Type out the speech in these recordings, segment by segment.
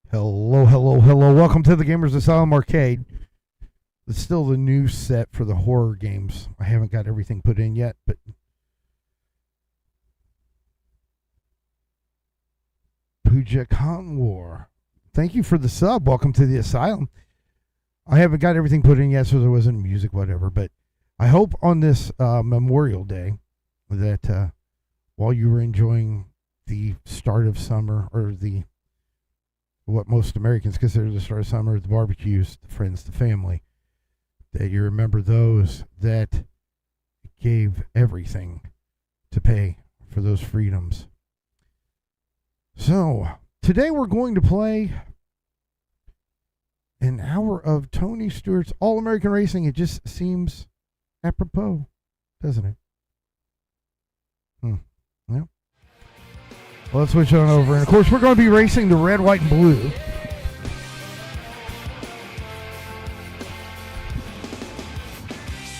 Hello, hello, hello. Welcome to the Gamers Asylum Arcade. It's still the new set for the horror games. I haven't got everything put in yet, but Puja Khan War. Thank you for the sub. Welcome to the Asylum. I haven't got everything put in yet, so there wasn't music, whatever, but I hope on this Memorial Day that while you were enjoying the start of summer, or what most Americans consider the start of summer, the barbecues, the friends, the family, that you remember those that gave everything to pay for those freedoms. So, today we're going to play an hour of Tony Stewart's All-American Racing. It just seems apropos, doesn't it? Yeah. Well, let's switch on over. And, of course, we're going to be racing the red, white, and blue.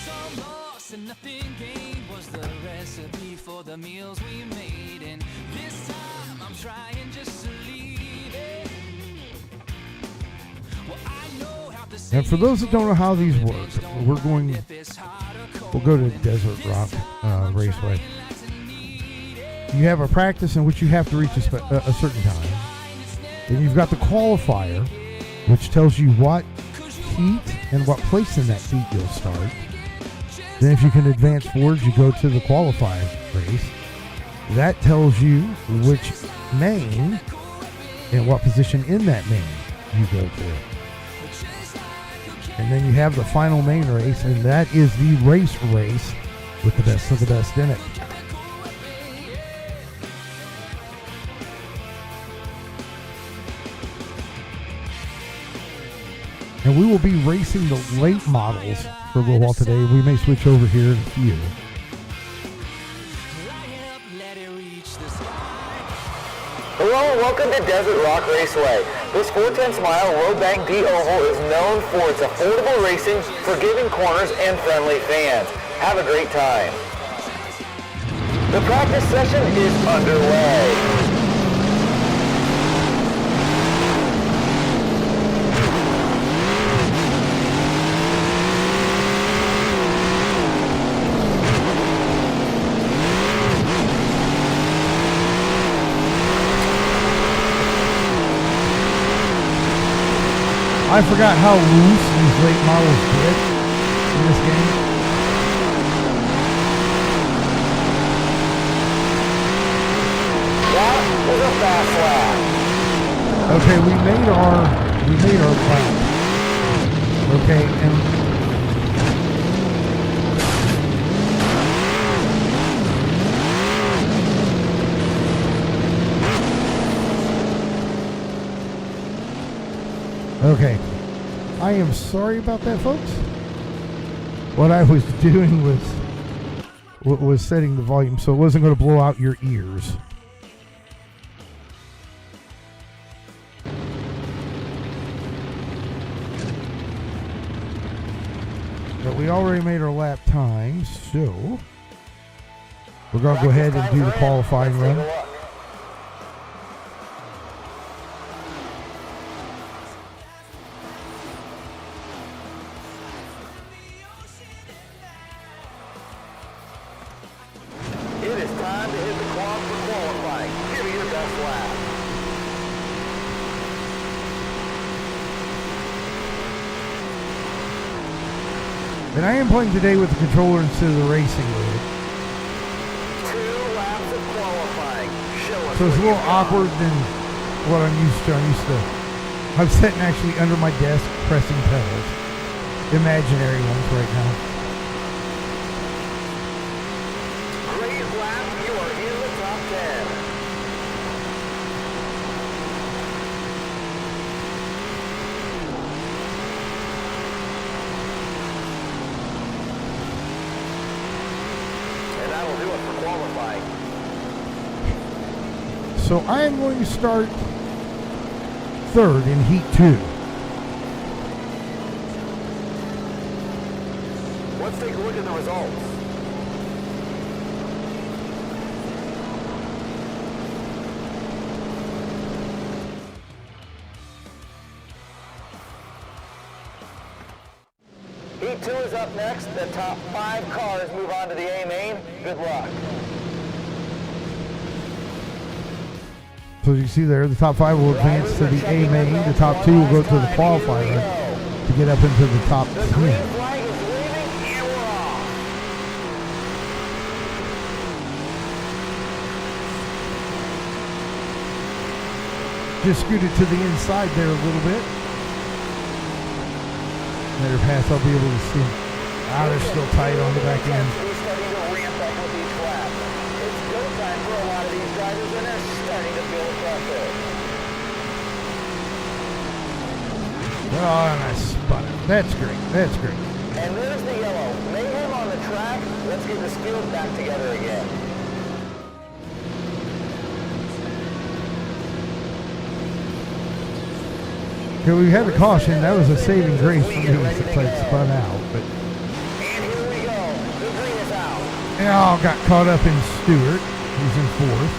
Some loss and nothing gained was the recipe for the meals we made. And this time I'm trying just to leave it. Well, I know how to say. And for those that don't know how these work, we'll go to Desert Rock Raceway. You have a practice in which you have to reach a certain time. Then you've got the qualifier, which tells you what heat and what place in that heat you'll start. Then if you can advance forward, you go to the qualifying race. That tells you which main and what position in that main you go to. And then you have the final main race, and that is the race with the best of the best in it. And we will be racing the late models for a little while today. We may switch over here in a few. Hello and welcome to Desert Rock Raceway. This 4/10-mile Road Bank D Oval is known for its affordable racing, forgiving corners, and friendly fans. Have a great time. The practice session is underway. I forgot how loose these late models get in this game. That was a fast lap. Okay, we made our lap. Okay, and okay, I am sorry about that, folks. What I was doing was setting the volume so it wasn't going to blow out your ears. But we already made our lap times, so we're going to go ahead and do the qualifying run. It is time to hit the clock for qualifying. Give me your best lap. And I am playing today with the controller instead of the racing mode. 2 laps of qualifying. Show us So it's a what little you got. awkward than what I'm used to. I'm sitting actually under my desk pressing pedals. Imaginary ones right now. Great lap. You are in the top 10. And that will do it for qualifying. So I am going to start third in Heat 2. Let's take a look at the results. is up next. The top 5 cars move on to the A main. Good luck. So you see there, the top 5 will advance to the A main. The top 2 will go to the qualifier to get up into the top 10. The green flag is waving and we're off. Just scooted to the inside there a little bit. Better pass, I'll be able to see. Ah, they're still tight on the back end. He's starting to ramp up with each lap. It's go time for a lot of these drivers, and they're starting to feel the pressure. Oh, and I spun it. That's great. That's great. And there's the yellow. Mayhem on the track. Let's get this field back together again. Okay, we had a caution. That was a saving grace for me since I spun out. But And here we go. The green is out. oh, got caught up in Stewart. He's in 4th.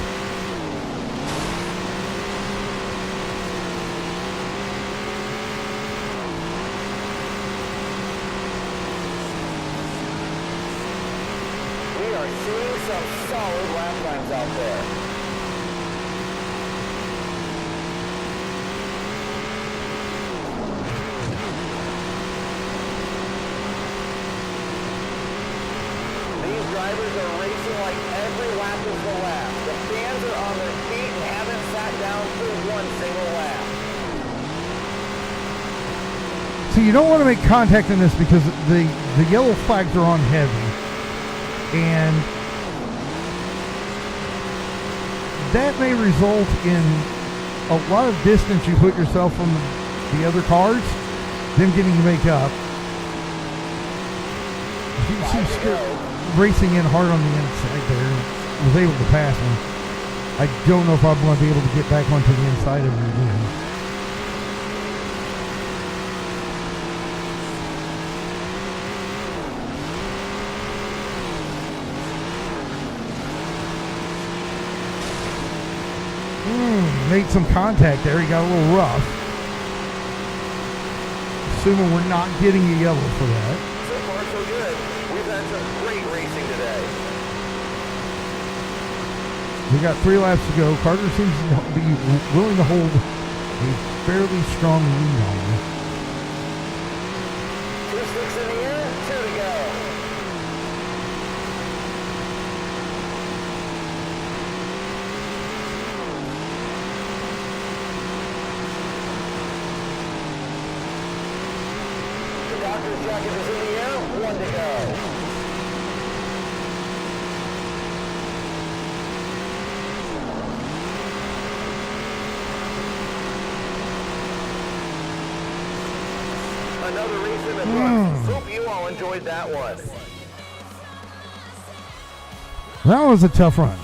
We are seeing some solid lap times out there. These drivers are racing like every lap is the last. The fans are on their feet and haven't sat down for one single lap. So you don't want to make contact in this because the yellow flags are on heavy. And that may result in a lot of distance you put yourself from the other cars, them getting to make up. You can see Stewart racing in hard on the inside there. Was able to pass me. I don't know if I'm going to be able to get back onto the inside of him again. Made some contact there. He got a little rough. Assuming we're not getting a yellow for that. So far, so good. We've had some great racing today. We got 3 laps to go. Carter seems to be willing to hold a fairly strong lead on him. 2 sticks in the air, 2 to go. The doctor's jacket is in the air, 1 to go. Another race in the books. Hope you all enjoyed that one. That was a tough run.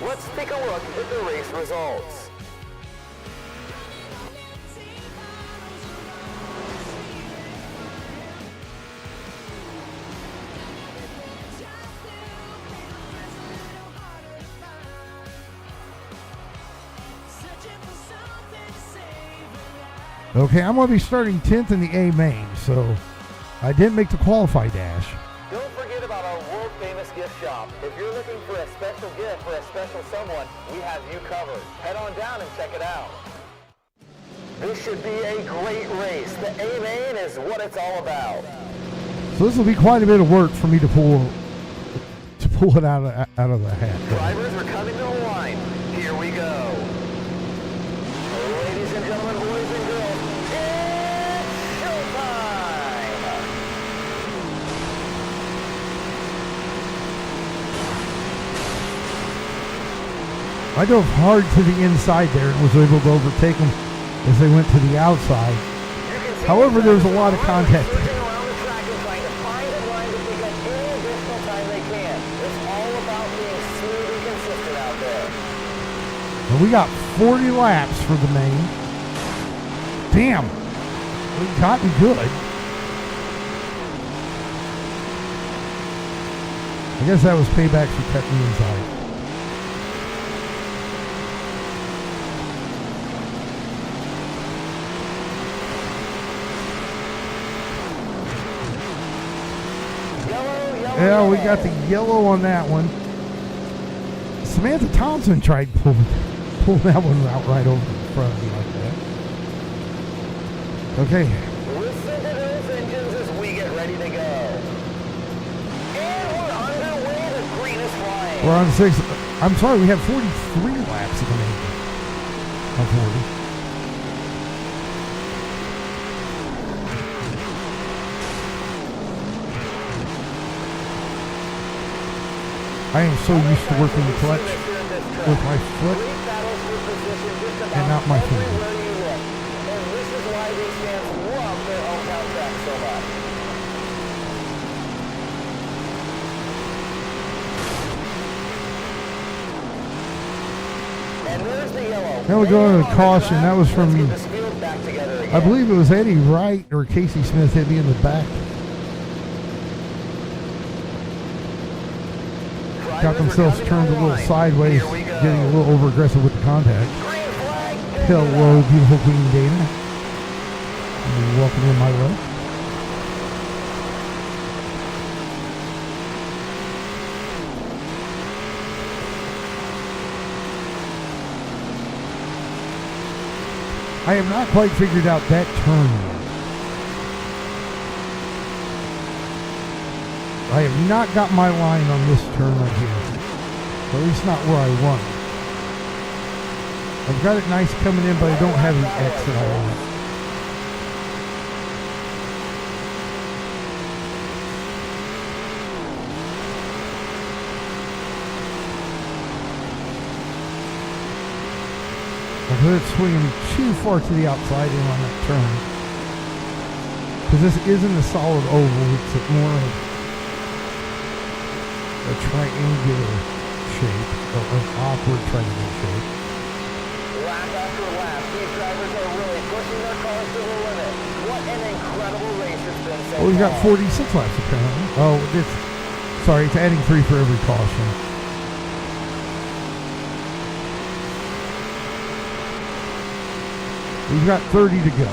Let's take a look at the race results. Okay, I'm going to be starting 10th in the A main, so I didn't make the qualify dash. Don't forget about our world famous gift shop. If you're looking for a special gift for a special someone, we have you covered. Head on down and check it out. This should be a great race. The A main is what it's all about. So this will be quite a bit of work for me to pull it out of the hat. Drivers are coming to the line. Here we go. Ladies and gentlemen, boys and girls, it's showtime! I dove hard to the inside there and was able to overtake them as they went to the outside. However, there's a lot of contact. Searching around the track and trying to find a line to pick up any additional time they can. It's all about being smooth and consistent out there. And we got 40 laps for the main. Damn, we've gotten good. I guess that was payback for cutting the inside. Yeah, we got the yellow on that one. Samantha Thompson tried pulling that one out right over in front of me like that. Okay. Listen to those engines as we get ready to go. And we're underway. The green is flying. We're on 6. I'm sorry, we have 43 laps remaining. On 40. I am so used to working the clutch with my foot and not my finger. And this is why these fans love their hometown track so much. And there's the yellow. Now we go into the caution. That was from, Let's get this field back together again. I believe it was Eddie Wright or Casey Smith hit me in the back. Got themselves turned a little sideways, getting a little over aggressive with the contact. Hello, beautiful Queen Dana. Welcome in my way. I have not quite figured out that turn yet. I have not got my line on this turn right here. At least not where I want it. I've got it nice coming in, but I don't have the exit I want. I've heard it swinging too far to the outside in on that turn. Because this isn't a solid oval, it's more of a triangular shape, or an awkward triangular shape. Lap after lap, these drivers are really pushing their cars to the limit. What an incredible race it's been so Well, we've got far. 46 laps apparently. Oh, sorry, it's adding 3 for every caution. We've got 30 to go.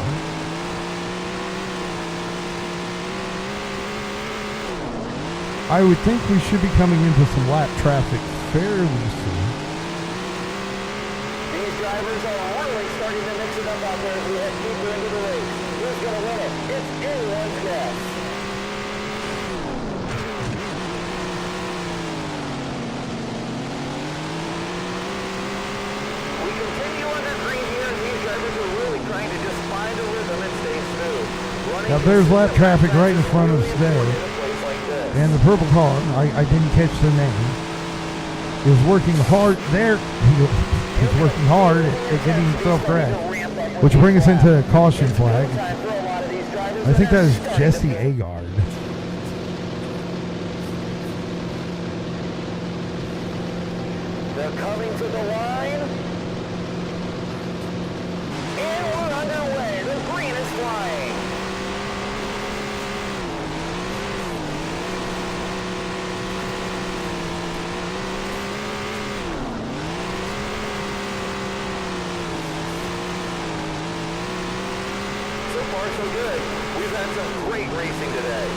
I would think we should be coming into some lap traffic fairly soon. These drivers are really starting to mix it up out there as we head deeper into the race. Who's going to win it? It's anyone's guess. We continue under green here, and these drivers are really trying to just find a rhythm and stay smooth. Now there's lap traffic right in front of us there. And the purple car, I didn't catch the name, is working hard there. He's working hard at getting himself crashed. Which brings us into caution flag. I think that is Jesse Agard. They're coming to the line. And we're underway. The green is flying. So far, so good. We've had some great racing today.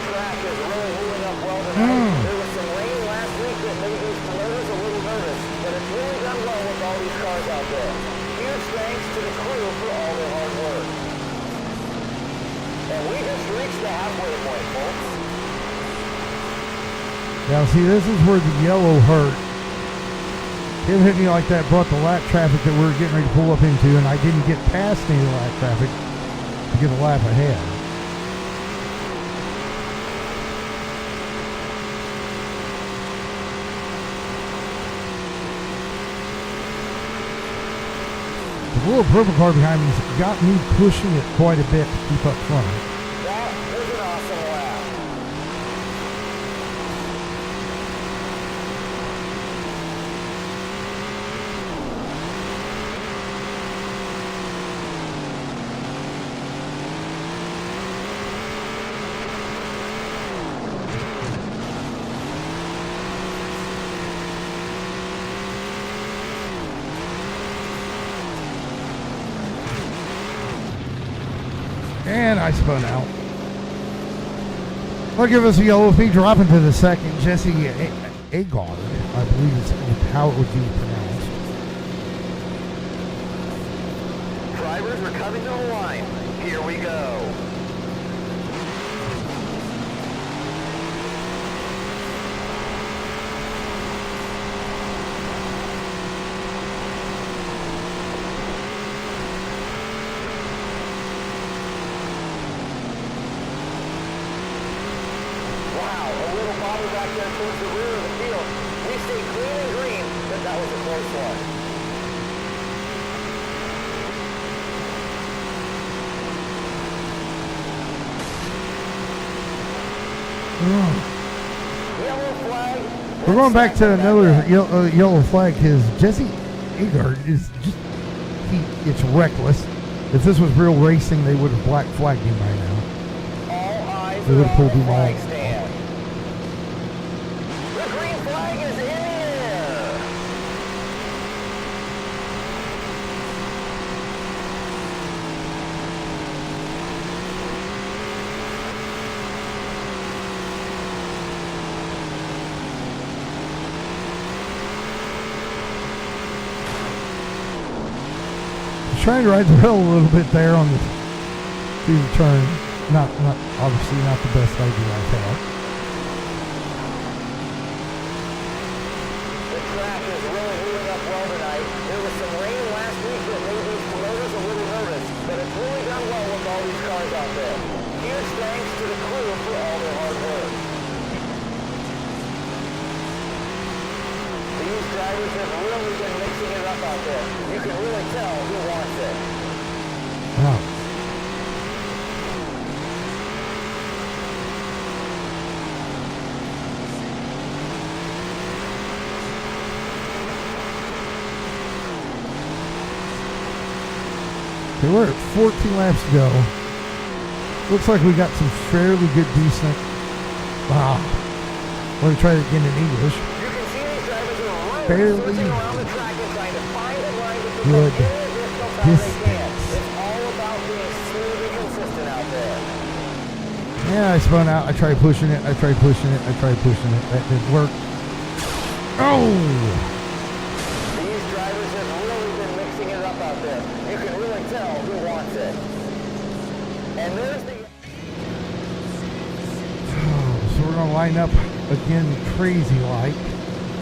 Track is really moving up well tonight. There was some rain last week that made these promoters a little nervous, but it's really done well with all these cars out there. Huge thanks to the crew for all their hard work. And we just reached the halfway point, folks. Now see, this is where the yellow hurt. Him hitting me like that brought the lap traffic that we were getting ready to pull up into, and I didn't get past any of the lap traffic to get a lap ahead. The little purple car behind me has got me pushing it quite a bit to keep up front. That was an awesome lap. And I spun out. Look at this yellow feet dropping to the second. Jesse Agard, I believe is how it would be pronounced. Drivers are coming to the line. Here we go. Wow, a little bobble back there towards the rear of the field. We stayed clean and green, but that was a close one. Yellow flag. We're going back to another yellow flag because Jesse Agard is just, it's reckless. If this was real racing, they would have black flagged him by now. All eyes They would are have pulled on the him flag off. stand. The green flag is in the air. Trying to ride the rail a little bit there on the through the turn. Not obviously not the best idea I've had. The track is really moving up well tonight. There was some rain last week that made these promoters a little nervous, but it's really done well with all these cars out there. Huge thanks to the crew for all their hard work. These drivers have really been mixing it up out there. You can really tell who wants it. Wow. Okay, we're at 14 laps to go. Looks like we got some fairly good, decent. Wow. I'm going to try it again in English. You can see these drivers are really Fairly switching around the track and trying to find a line to pick good up any additional time they can. distance. It's all about being smooth and consistent out there. Yeah, I spun out. I tried pushing it. I tried pushing it. I tried pushing it. That didn't work. Oh! These drivers have really been mixing it up out there. You can really tell who wants it. And there's the... So we're going to line up again crazy like.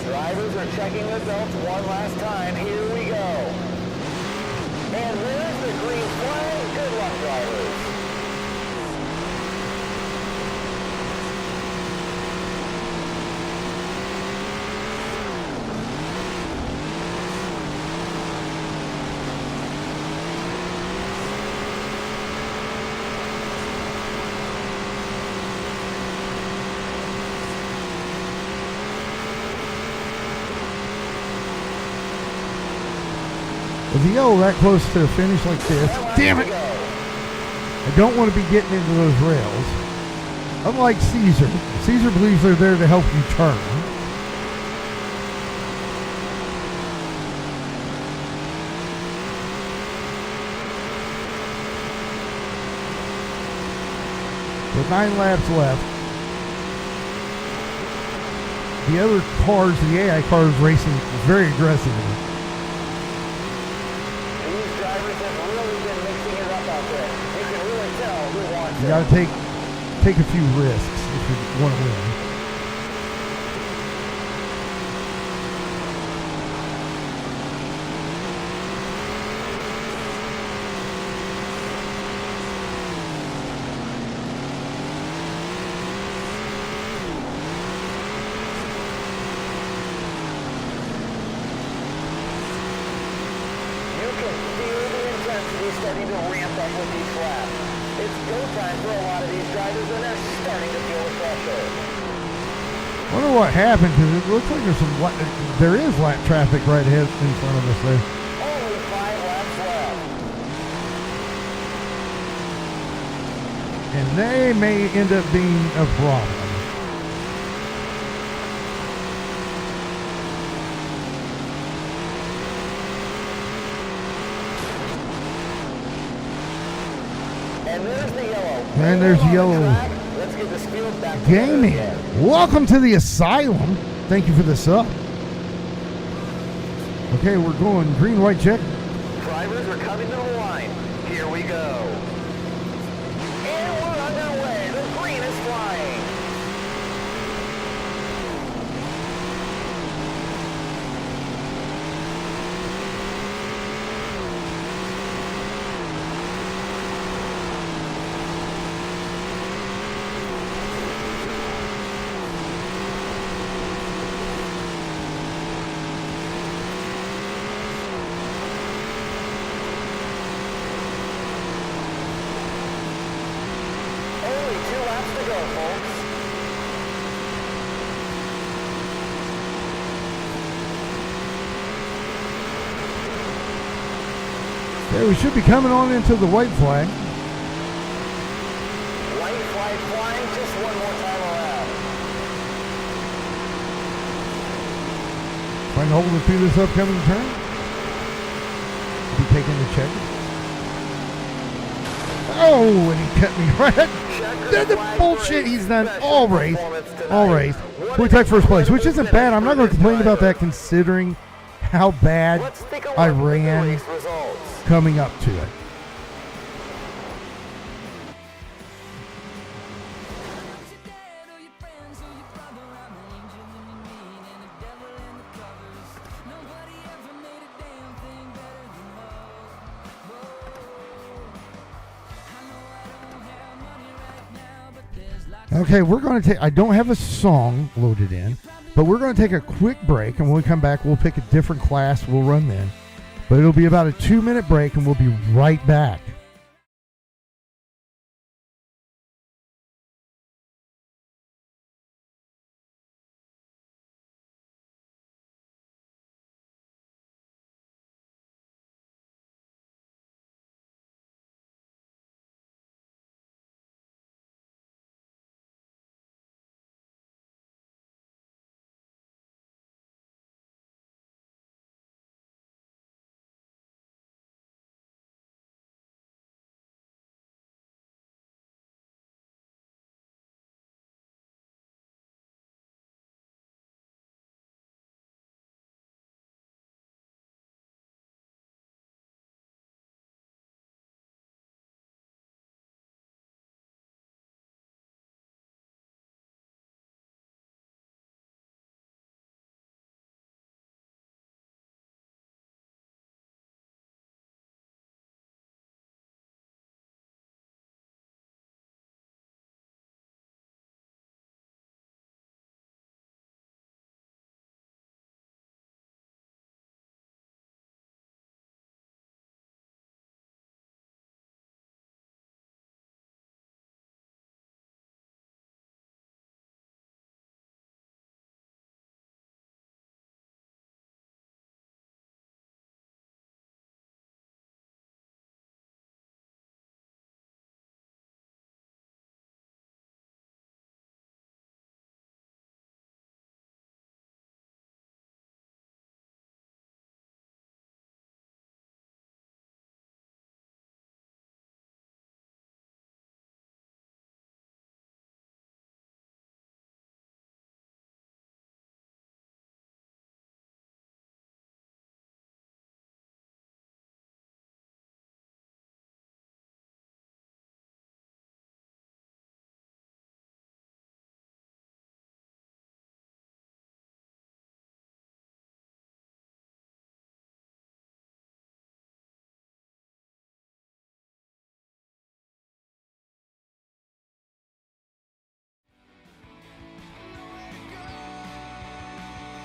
Drivers are checking their belts one last time. Here we go. And there's the green flag. Good luck, drivers. If you go that close to the finish like this, damn it! I don't want to be getting into those rails. Unlike Caesar. Caesar believes they're there to help you turn. With 9 laps left. The other cars, the AI cars racing very aggressively. These drivers have really been mixing it up out there. You can really tell who wants You it. got to take a few risks if you want to win. You can feel the intensity starting to ramp up with each lap. It's go time for a lot of these drivers, and they're starting to feel the pressure. I wonder what happened because it looks like there is lap traffic right ahead in front of us there. Only 5 laps left. And they may end up being a problem. And there's the yellow. And there's On the yellow. track. Let's get this field back together Gaming. again. Welcome to the Asylum. Thank you for the sub. Okay, we're going green, white, check. Drivers are coming to the line. Here we go. And we're underway. The green is flying. Only 2 laps to go, folks. Okay, we should be coming on into the white flag. White flag flying just one more time around. Trying to hold it through this upcoming turn. Be taking the check. Oh, and he cut me right. That's the bullshit he's done all race. All race. We take first place, which isn't bad. I'm not going to complain about that considering how bad Let's take a look I at the ran race results. coming up to it. Okay, we're going to take, I don't have a song loaded in, but we're going to take a quick break, and when we come back, we'll pick a different class. We'll run then. But it'll be about a 2-minute break, and we'll be right back.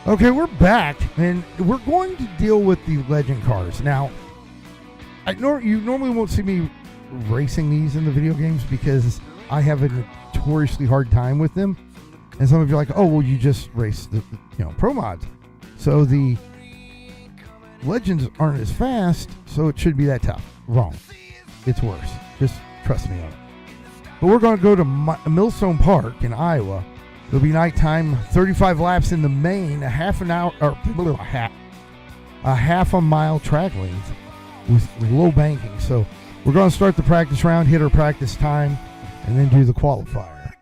Okay, we're back, and we're going to deal with the legend cars. Now, you normally won't see me racing these in the video games because I have a notoriously hard time with them. And some of you are like, oh, well, you just race the pro mods. So the legends aren't as fast, so it should be that tough. Wrong. It's worse. Just trust me on it. But we're going to go to Millstone Park in Iowa. It'll be nighttime, 35 laps in the main, a half a mile track length with low banking. So We're going to start the practice round, hit our practice time, and then do the qualifier.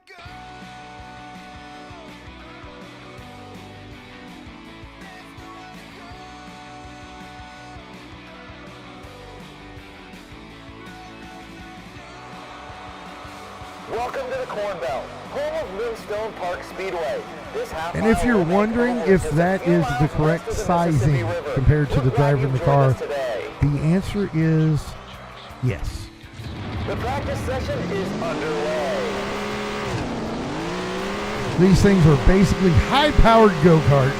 Welcome to the Corn Belt, home of Moonstone Park Speedway. This And if you're wondering if that is the correct sizing compared to the driver in the car, the answer is yes. The practice session is underway. These things are basically high-powered go-karts.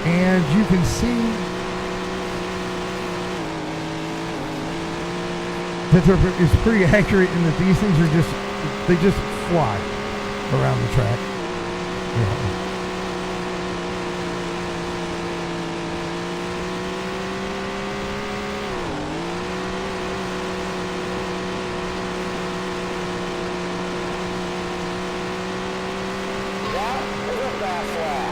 And you can see that it's pretty accurate in that these things are they just fly around the track. Yeah. That is a fast lap.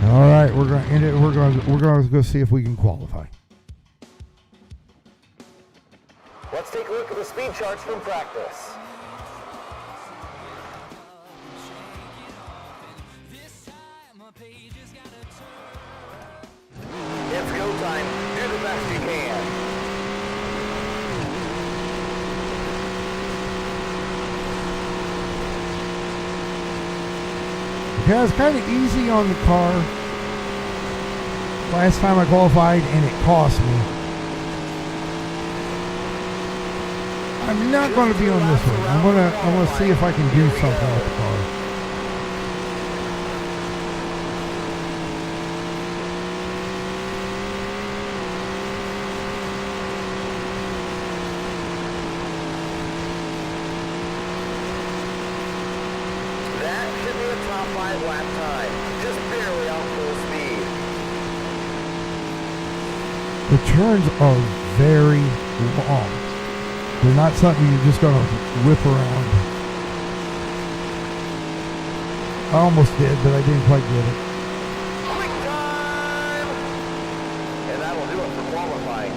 All right, we're going to end it. We're going to go see if we can qualify. Let's take a look at the speed charts from practice. It's go time. Do the best you can. Yeah, it's kind of easy on the car. Last time I qualified, and it cost me. I'm not going to be on this one. I'm going to see if I can do something with the car. That should be a top 5 lap time. Just barely on full speed. The turns are very long. They're not something you're just going to whip around. I almost did, but I didn't quite get it. Quick time! And that'll do it for qualifying.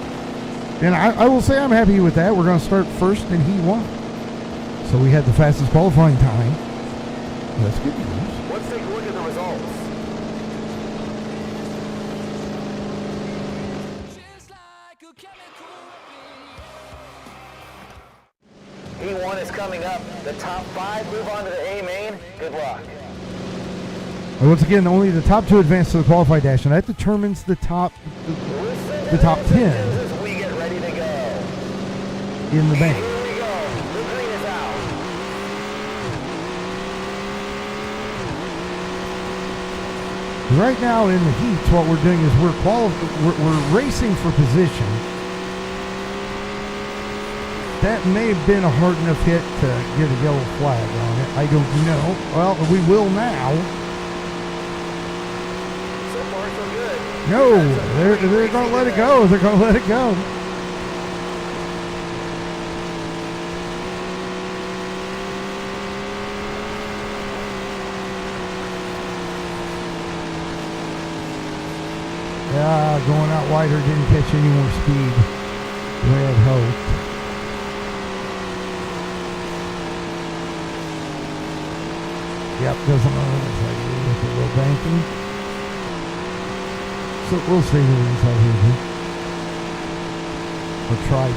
And I will say I'm happy with that. We're going to start first in Heat 1. So we had the fastest qualifying time. That's good news. Let's take a look at the results. Just like a chemical E1 is coming up. The top 5 move on to the A main. Good luck. And once again, only the top 2 advance to the qualified dash, and that determines the top Listen top to 10 as we get ready to go. in the bank. Here we go. The green is out. Right now in the heats, what we're doing is we're racing for position. That may have been a hard enough hit to get a yellow flag on it. I don't know. Well, we will now. So far, so good. No, they're going to let it go. They're going to let it go. Yeah, going out wider didn't catch any more speed the way I'd hoped. Yep, doesn't run inside here with the little banking. So we'll stay here inside here too. Or try to.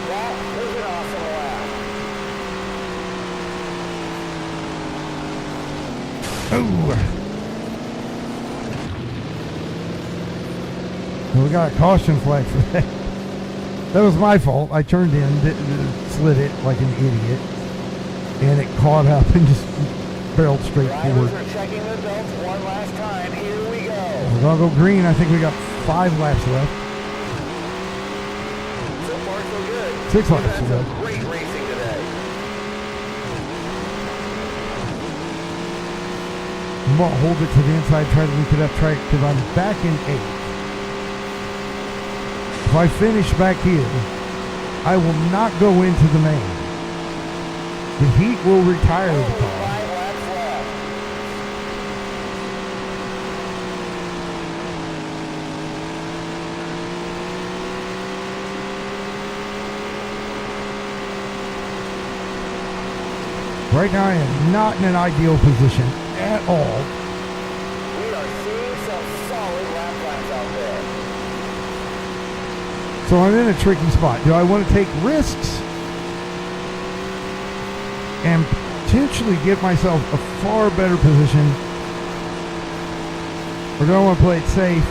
That was an awesome lap. Oh! Well, we got a caution flag for that. That was my fault. I turned in, slid it like an idiot. and it caught up and just barreled straight forward. Drivers are checking their belts one last time. Here we go. We're gonna go green. I think we got 5 laps left. So far, so good. 6 laps We've to had go. some great racing today. I'm gonna hold it to the inside, try to link it up, try because I'm back in 8th. If I finish back here, I will not go into the main. The heat will retire the car. 5 laps left. Right now I am not in an ideal position at all. We are seeing some solid laps out there. So I'm in a tricky spot. Do I want to take risks and potentially get myself a far better position? Or do I want to play it safe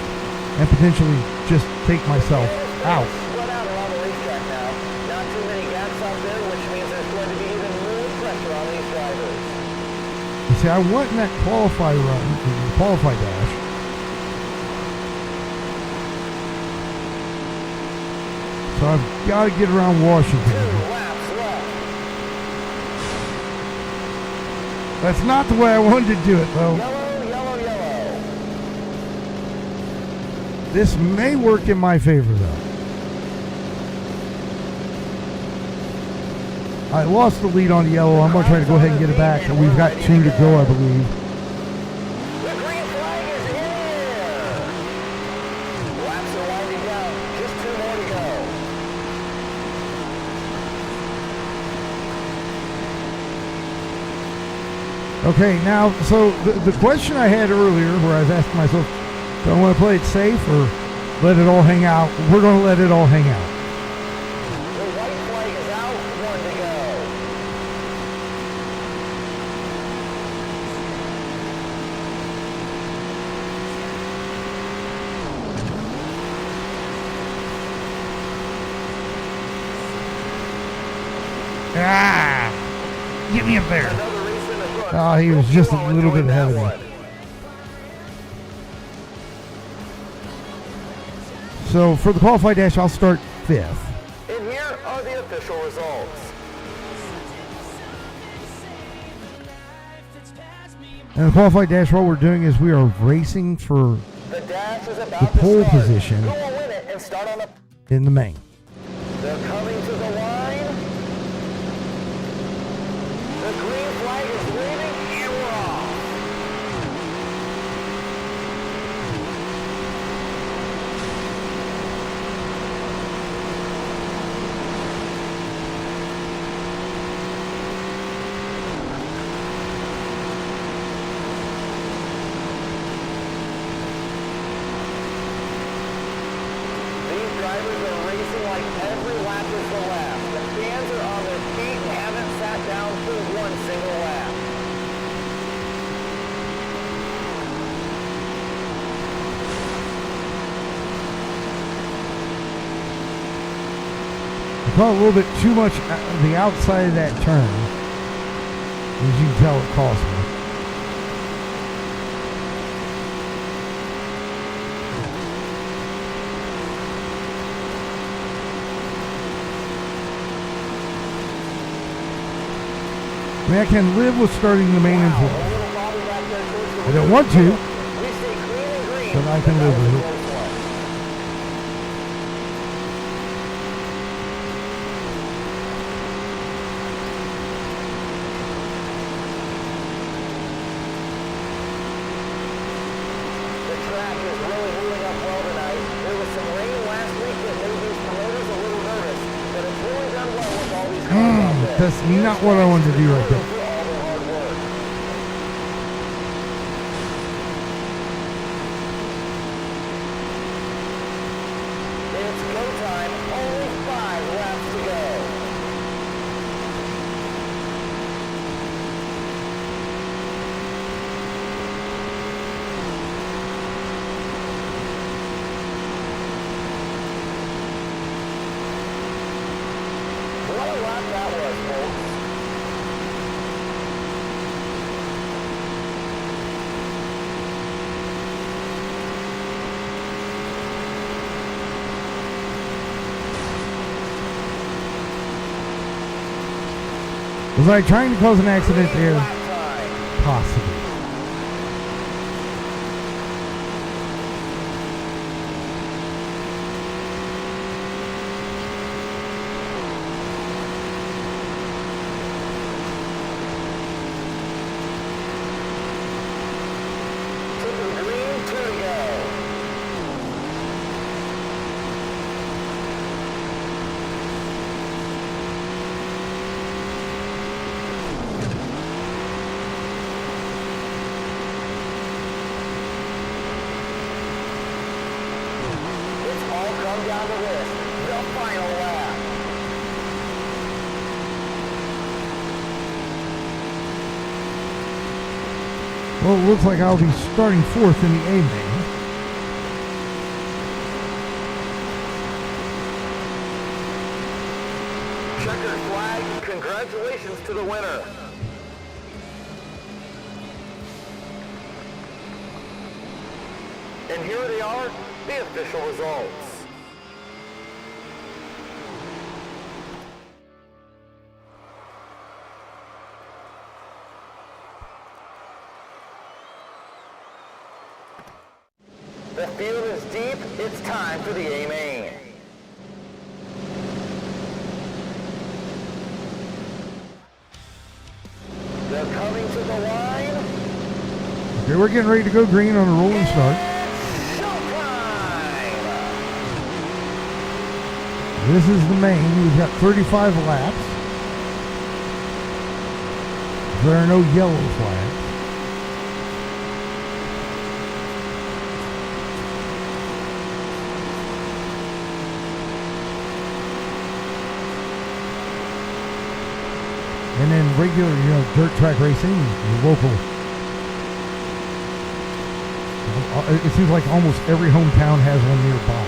and potentially just take myself out? Spread out around the racetrack now. Not too many gaps out there, which means there's going to be even more pressure on these drivers. You see, I want in that qualify run, the qualify dash. So I've got to get around 2 Washington. laps left. That's not the way I wanted to do it, though. Yellow, yellow, yellow. This may work in my favor, though. I lost the lead on the yellow. I'm going to try to go ahead and get it back. And we've got 2 to go, I believe. The green flag is in the air. Laps are winding down. Just 2 more to go. Okay, now, so the question I had earlier where I was asking myself, do I want to play it safe or let it all hang out? We're going to let it all hang out. The white flag is out. 1 to go. Ah! Get me up there. Another race in the front. Oh, he was just a little bit ahead of me. One. So for the qualify dash, I'll start 5th. And here are the official results. And the qualify dash, what we're doing is we are racing for The dash is about the to pole start. position Who will win it and start on the... in the main. They're coming to the line. The green flag is waving, and we're off. These drivers are racing like every lap is the last. The fans are on their feet and haven't sat down for 1 single lap. I caught a little bit too much the outside of that turn. As you can tell, it cost me. I mean, I can live with starting the main and A fourth. little bobby back there towards the I don't want to, We stay clean and green. but I can live with it. Close one. The track is really moving up well tonight. There was some rain last week that made these promoters a little nervous, but it's really done well with all these cars out there. That's not what I wanted to do right there. For all their hard work. It's go time. Only 5 laps to go. What a lap that was, folks. Was I trying to cause an accident Green there? lap time. Possibly. To the green, two to go. It's all come down to this, the final lap. Well, it looks like I'll be starting fourth in the A main. Checkered flag, congratulations to the winner. And here they are, the official results. The field is deep, it's time for the A main. They're coming to the line. Okay, we're getting ready to go green on a rolling start. It's showtime! This is the main. We've got 35 laps. There are no yellow flags. And then regular, dirt track racing, local. It seems like almost every hometown has one nearby.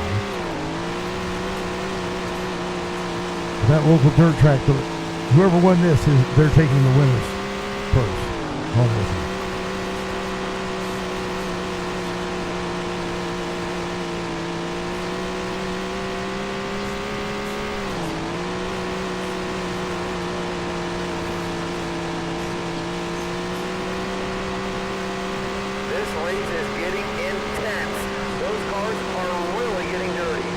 That local dirt track, whoever won this, they're taking the winners first home with them. This race is getting intense. Those cars are really getting dirty.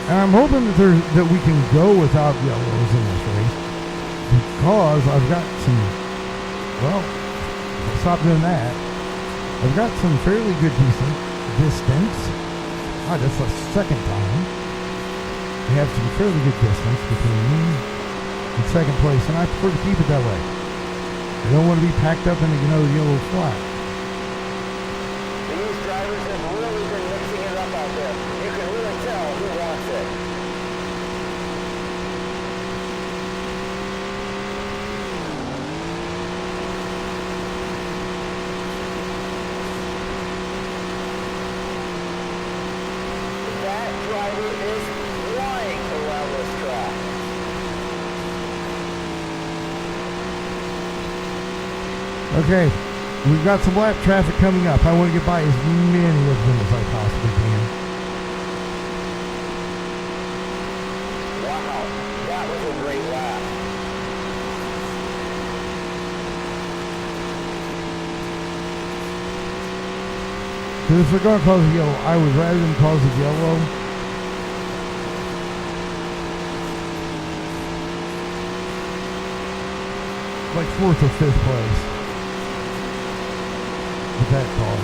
And I'm hoping that we can go without yellows in this race, because I've got some, well, I'll stop doing that. I've got some fairly good decent distance. That's the second time. We have some fairly good distance between me and second place, and I prefer to keep it that way. I don't want to be packed up in the yellow flag. These drivers have really been mixing it up out there. You can really tell who wants it. That driver is flying around this track. Okay, we've got some lap traffic coming up. I want to get by as many of them as I possibly can. Wow, that was a great lap. Because if they're going to cause a yellow, I would rather than cause a yellow. Like fourth or fifth place. With that car.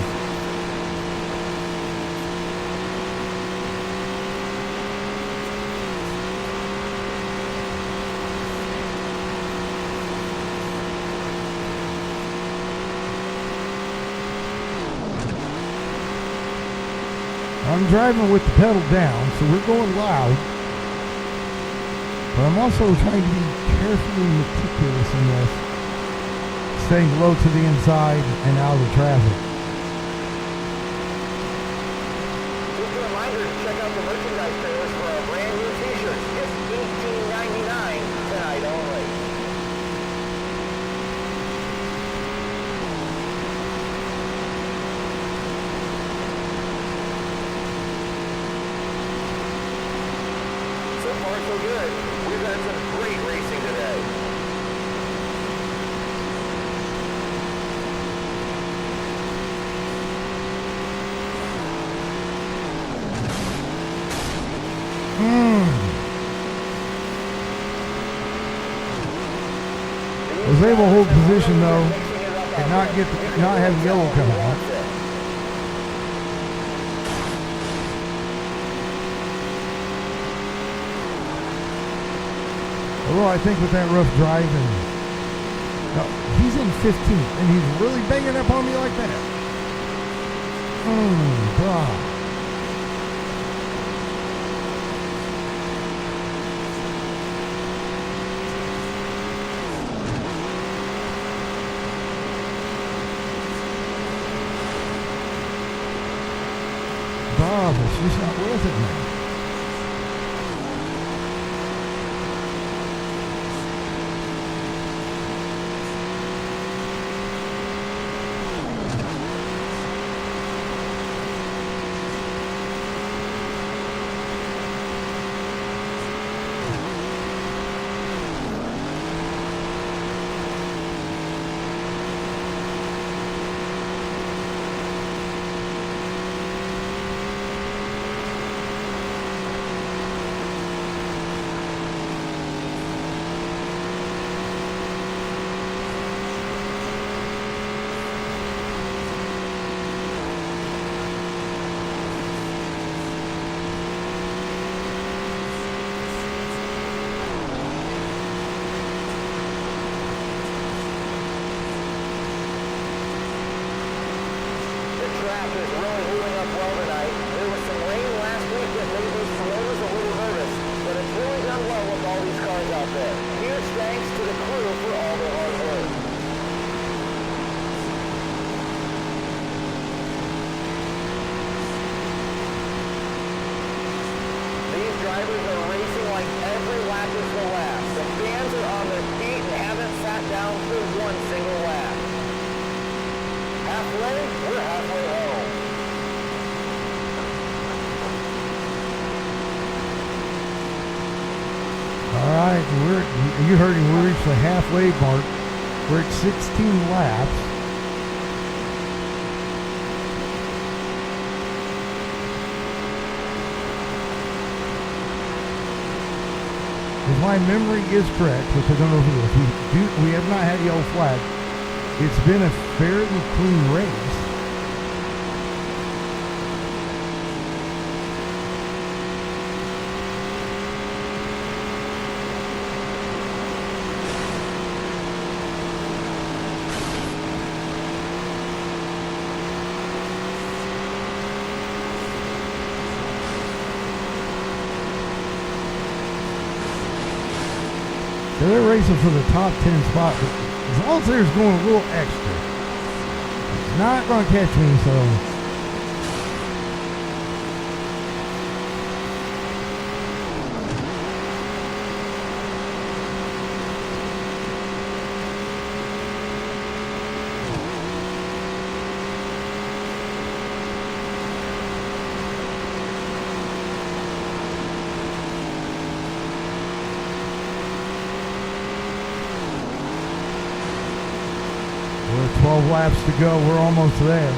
I'm driving with the pedal down, so we're going loud. But I'm also trying to be carefully meticulous in this, staying low to the inside and out of the traffic. Just a reminder to check out the merchandise trailers for our brand new t-shirts. Just $18.99 tonight only. far so good. We've had some great racing today. Was able to hold position though, and not have yellow come out. Although I think with that rough drive, and he's in 15th, and he's really banging up on me like that. God. Bob, it's just not worth it, man. Track is really moving up well tonight. There was some rain last week that made these promoters a little nervous, but it's really done well with all these cars out there. Huge thanks to the crew for all their hard work. These drivers are racing like every lap is the last. The fans are on their feet and haven't sat down for one single lap. Halfway, we're halfway home. All right, you heard him. We reached the halfway mark. We're at 16 laps. If my memory is correct, which I don't know if it is, we have not had yellow flag. It's been a fairly clean race. So they're racing for the top 10 spot. As long as they're going a little extra, it's not going to catch me, so. We're 12 laps to go. We're almost there.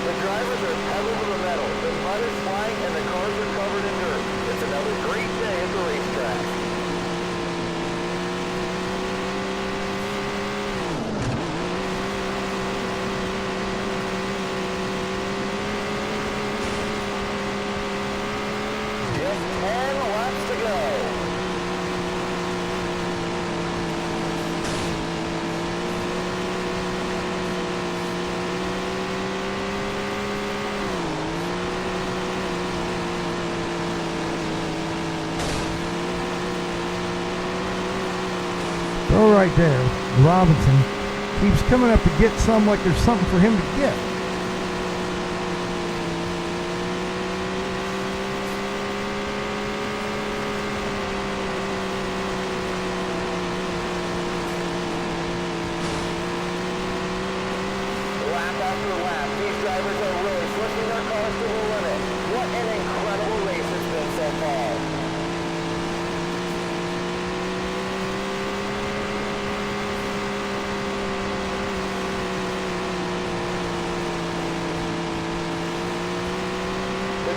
The drivers are pedal to the metal. The mud is flying and the cars are covered in dirt. It's another great day at the racetrack. Just 10 laps to go. Throw right there. Robinson keeps coming up to get some like there's something for him to get.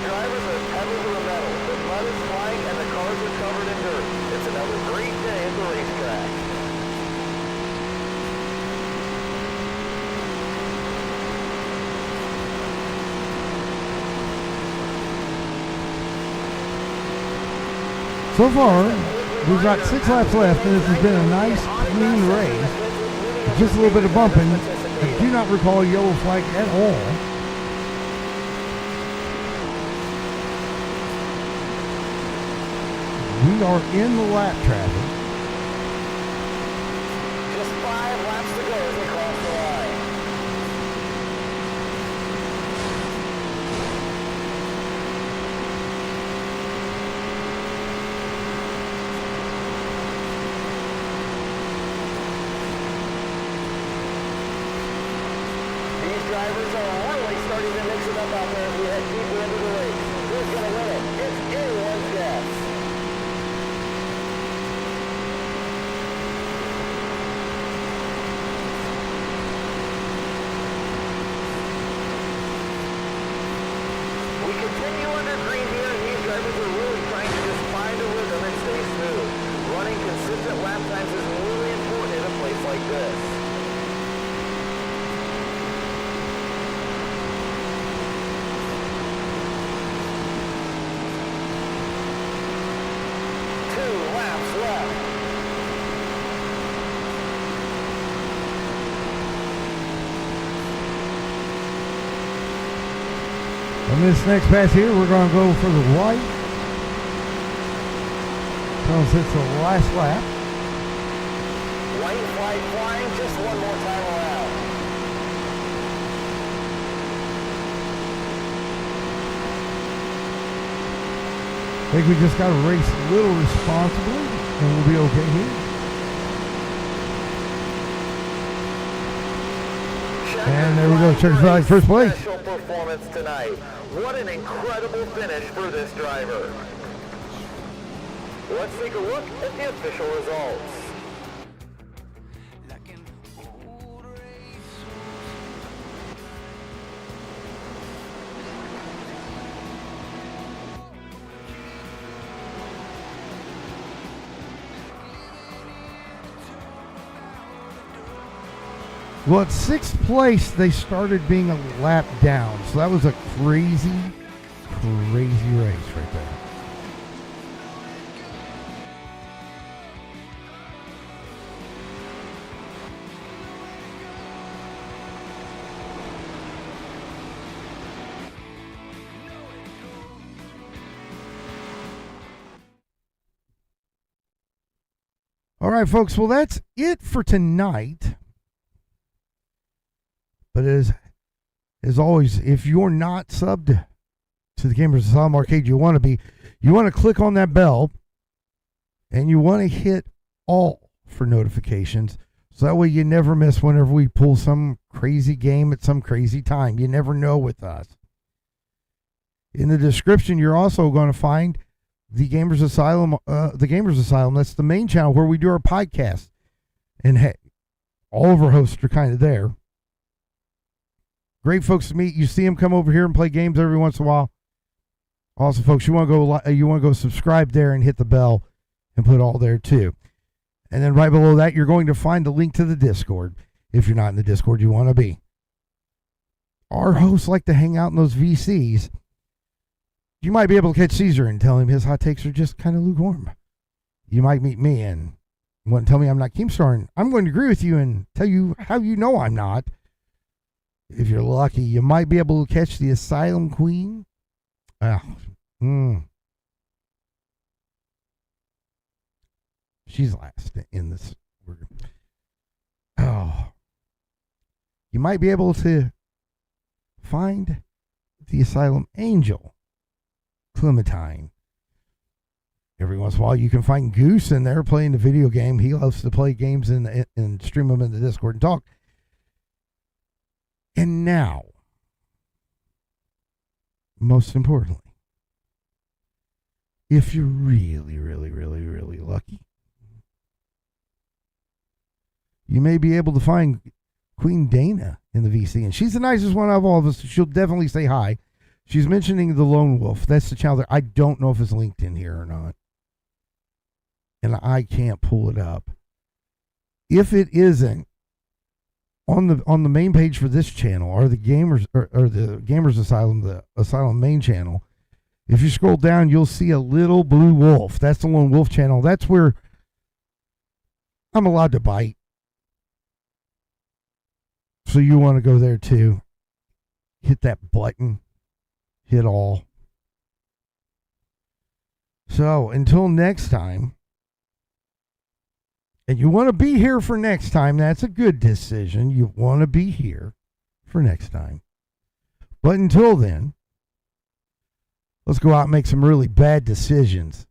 drivers are pedal to the metal. The mud is flying and the cars are covered in dirt. It's another great day at the racetrack. So far, we've got 6 laps left, and this has been a nice, clean race. Just a little bit of bumping. I do not recall a yellow flag at all. We are in the lap traffic. Just 5 laps to go as they cross the line. These drivers are really starting to mix it up out there as we head deeper into the race. Who's going to win it? It's anyone's guess. We continue under green here, and these drivers are really trying to just find a rhythm and stay smooth. Running consistent lap times is really important in a place like this. Two laps left. On this next pass here, we're going to go for the white. Since it's the last lap. White flag flying just one more time around. I think we just got to race a little responsibly, and we'll be okay here. And there we go, Checkers Valley first place. Special performance tonight. What an incredible finish for this driver. Let's take a look at the official results. Like an old race. Well, at 6th place, they started being a lap down. So that was a crazy, crazy race right there. All right, folks. Well, that's it for tonight. But as always, if you're not subbed to the Gamers Asylum Arcade, you want to be. You want to click on that bell, and you want to hit all for notifications, so that way you never miss whenever we pull some crazy game at some crazy time. You never know with us. In the description, you're also going to find the Gamers Asylum. The Gamers Asylum. That's the main channel where we do our podcast, and hey, all of our hosts are kind of there. Great folks to meet. You see them come over here and play games every once in a while. Also, folks, you want to go subscribe there and hit the bell and put all there too. And then right below that, you're going to find the link to the Discord. If you're not in the Discord, you want to be. Our hosts like to hang out in those VCs. You might be able to catch Caesar and tell him his hot takes are just kind of lukewarm. You might meet me and want to tell me I'm not Keemstar, and I'm going to agree with you and tell you how you know I'm not. If you're lucky, you might be able to catch the Asylum Queen. She's last in this. You might be able to find the Asylum Angel, Clementine. Every once in a while, you can find Goose in there playing the video game. He loves to play games and stream them in the Discord and talk. And now, most importantly, if you're really, really, really, really lucky, you may be able to find Queen Dana in the VC. And she's the nicest one of all of us. She'll definitely say hi. She's mentioning the Lone Wolf. That's the channel that I don't know if it's linked in here or not. And I can't pull it up. If it isn't on the main page for this channel or the Gamers or the Gamers Asylum, the Asylum main channel, if you scroll down, you'll see a little blue wolf. That's the Lone Wolf channel. That's where I'm allowed to bite. So you want to go there too. Hit that button. Hit all. So until next time, and you want to be here for next time, that's a good decision. You want to be here for next time. But until then, let's go out and make some really bad decisions.